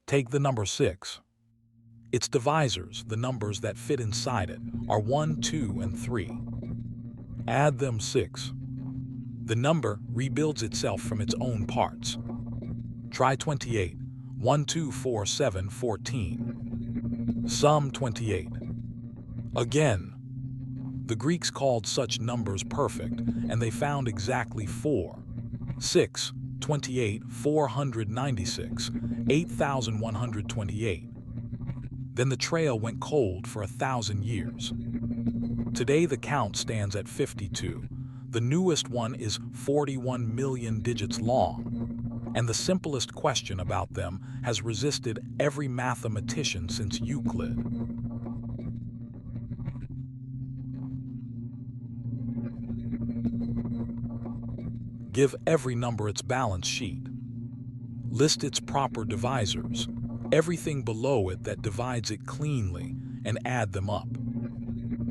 Take the number 6. Its divisors, the numbers that fit inside it, are 1, 2, and 3. Add them 6. The number rebuilds itself from its own parts. Try 28. 1, 2, 4, 7, 14. Sum 28. Again. The Greeks called such numbers perfect, and they found exactly 4. 6, 28, 496, 8,128. Then the trail went cold for 1,000 years. Today the count stands at 52. The newest one is 41 million digits long, and the simplest question about them has resisted every mathematician since Euclid. Give every number its balance sheet. List its proper divisors, everything below it that divides it cleanly, and add them up.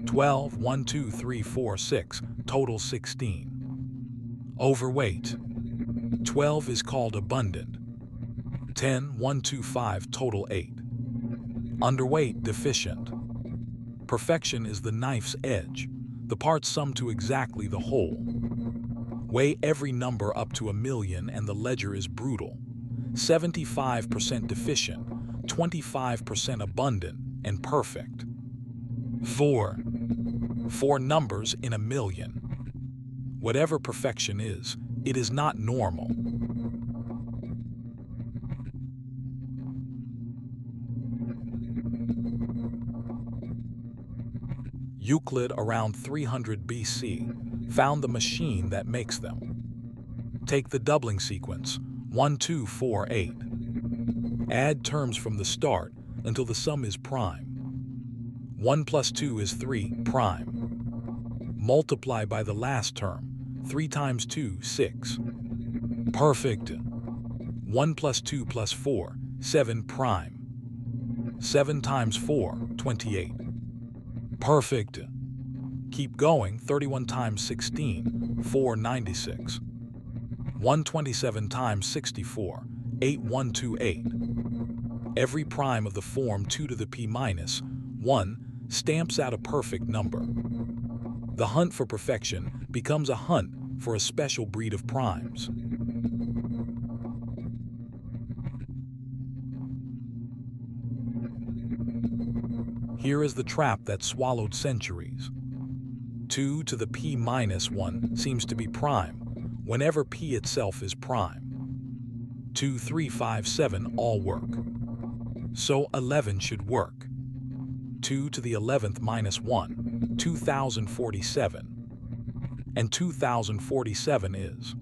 12, 1, 2, 3, 4, 6, total 16. Overweight. 12 is called abundant. 10, 1, 2, 5, total 8. Underweight, deficient. Perfection is the knife's edge, the parts sum to exactly the whole. Weigh every number up to 1,000,000 and the ledger is brutal. 75% deficient, 25% abundant, and perfect. 4. 4 numbers in 1,000,000. Whatever perfection is, it is not normal. Euclid, around 300 BC, found the machine that makes them. Take the doubling sequence, 1, 2, 4, 8. Add terms from the start until the sum is prime. 1 plus 2 is 3, prime. Multiply by the last term, 3 times 2, 6. Perfect. 1 plus 2 plus 4, 7, prime. 7 times 4, 28. Perfect. Keep going. 31 times 16, 496. 127 times 64, 8128. Every prime of the form 2 to the p minus 1 stamps out a perfect number. The hunt for perfection becomes a hunt for a special breed of primes. Here is the trap that swallowed centuries. 2 to the p minus 1 seems to be prime whenever p itself is prime. 2, 3, 5, 7 all work. So 11 should work. 2 to the 11th minus 1, 2047. And 2047 is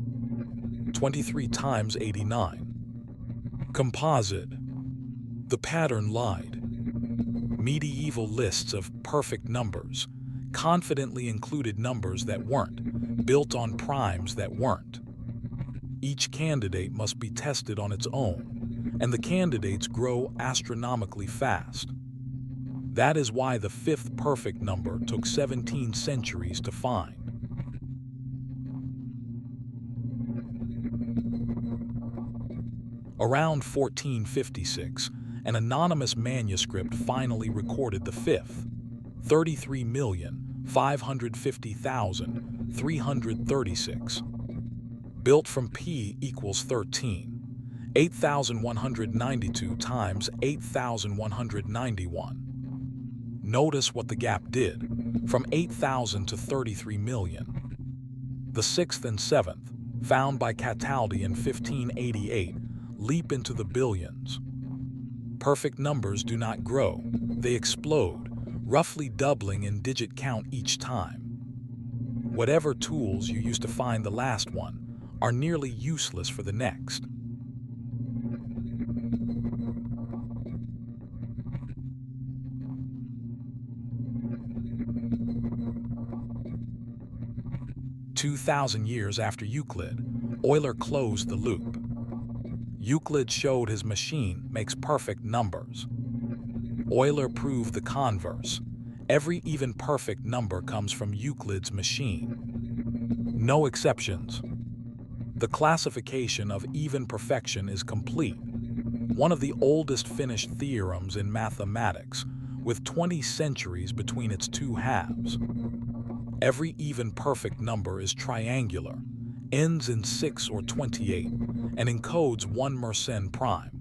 23 times 89. Composite. The pattern lied. Medieval lists of perfect numbers confidently included numbers that weren't, built on primes that weren't. Each candidate must be tested on its own, and the candidates grow astronomically fast. That is why the 5th perfect number took 17 centuries to find. Around 1456, an anonymous manuscript finally recorded the 5th, 33,550,336. Built from p equals 13, 8,192 times 8,191. Notice what the gap did, from 8,000 to 33 million. The 6th and 7th, found by Cataldi in 1588, leap into the billions. Perfect numbers do not grow, they explode, roughly doubling in digit count each time. Whatever tools you use to find the last one are nearly useless for the next. "2,000 years after Euclid, Euler closed the loop. Euclid showed his machine makes perfect numbers. Euler proved the converse. Every even perfect number comes from Euclid's machine. No exceptions. The classification of even perfection is complete. one of the oldest finished theorems in mathematics, with 20 centuries between its two halves. Every even perfect number is triangular, ends in 6 or 28, and encodes one Mersenne prime.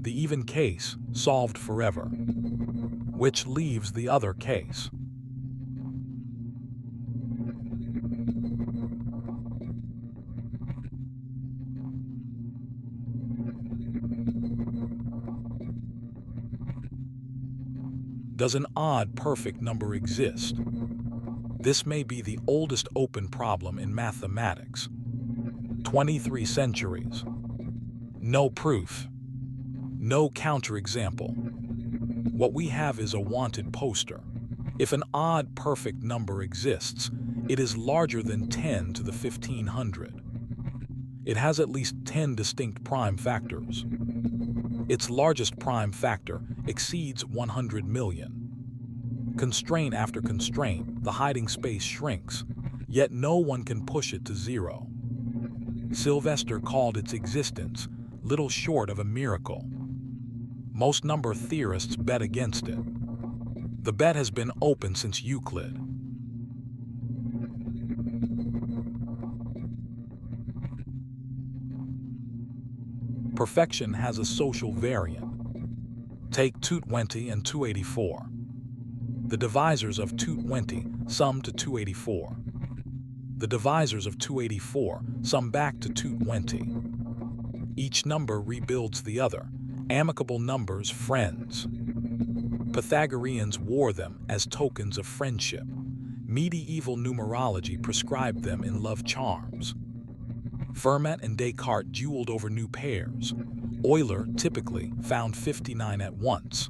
The even case solved forever, which leaves the other case. Does an odd perfect number exist? This may be the oldest open problem in mathematics. 23 centuries. No proof. No counterexample. What we have is a wanted poster. If an odd perfect number exists, it is larger than 10 to the 1500. It has at least 10 distinct prime factors. Its largest prime factor exceeds 100 million. Constraint after constraint, the hiding space shrinks, yet no one can push it to zero. Sylvester called its existence little short of a miracle. Most number theorists bet against it. The bet has been open since Euclid. Perfection has a social variant. Take 220 and 284. The divisors of 220 sum to 284. The divisors of 284 sum back to 220. Each number rebuilds the other. Amicable numbers, friends. Pythagoreans wore them as tokens of friendship. Medieval numerology prescribed them in love charms. Fermat and Descartes dueled over new pairs. Euler typically found 59 at once.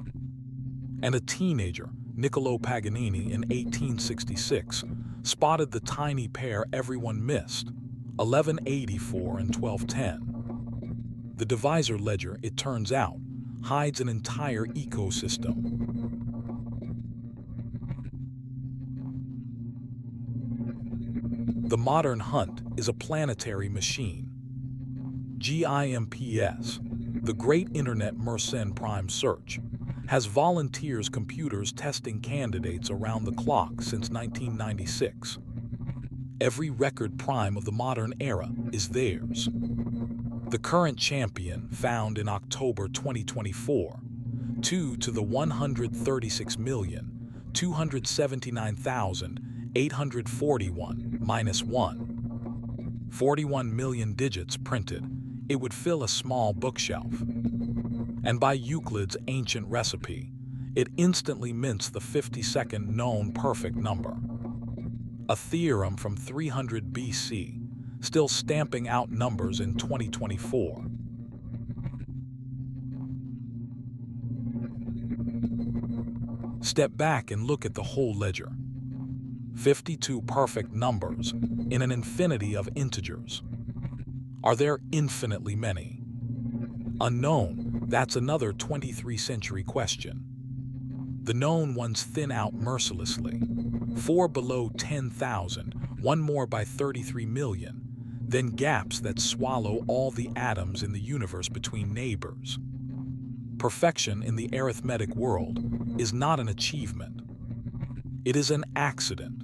And a teenager, Niccolò Paganini, in 1866, spotted the tiny pair everyone missed, 1184 and 1210. The divisor ledger, it turns out, hides an entire ecosystem. The modern hunt is a planetary machine. GIMPS, the great internet Mersenne prime search, has volunteers computers testing candidates around the clock since 1996. Every record prime of the modern era is theirs. The current champion, found in October 2024, 2 to the 136,279,841 minus 1. 41 million digits printed, it would fill a small bookshelf. And by Euclid's ancient recipe, it instantly mints the 52nd known perfect number. A theorem from 300 BC, still stamping out numbers in 2024. Step back and look at the whole ledger. 52 perfect numbers in an infinity of integers. Are there infinitely many? Unknown, that's another 23rd century question. The known ones thin out mercilessly. 4 below 10,000, one more by 33 million, then gaps that swallow all the atoms in the universe between neighbors. Perfection in the arithmetic world is not an achievement. It is an accident,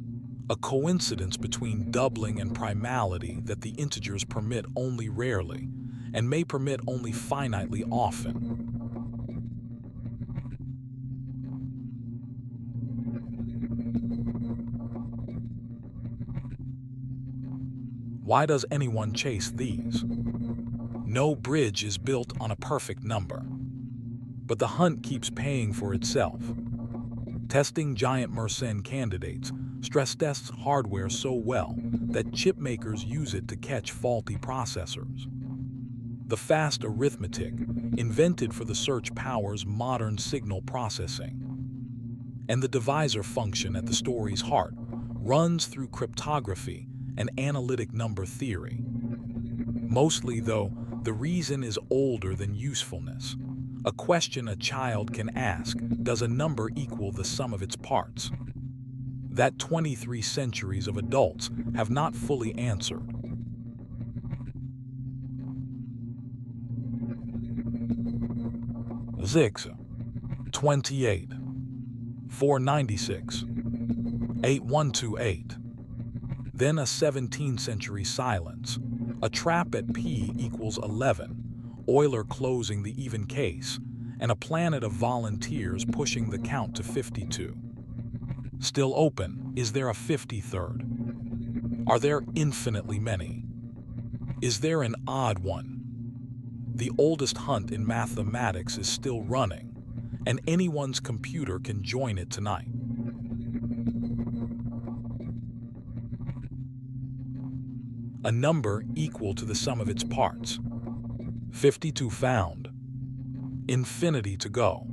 a coincidence between doubling and primality that the integers permit only rarely, and may permit only finitely often. Why does anyone chase these? No bridge is built on a perfect number. But the hunt keeps paying for itself. Testing giant Mersenne candidates stress tests hardware so well that chip makers use it to catch faulty processors. The fast arithmetic, invented for the search, powers modern signal processing. And the divisor function at the story's heart runs through cryptography and analytic number theory. Mostly, though, the reason is older than usefulness. A question a child can ask: does a number equal the sum of its parts? That 23 centuries of adults have not fully answered. 6, 28, 496, 8128. Then a 17th century silence, a trap at p equals 11, Euler closing the even case, and a planet of volunteers pushing the count to 52. Still open, is there a 53rd? Are there infinitely many? Is there an odd one? The oldest hunt in mathematics is still running, and anyone's computer can join it tonight. A number equal to the sum of its parts. 52 found. Infinity to go.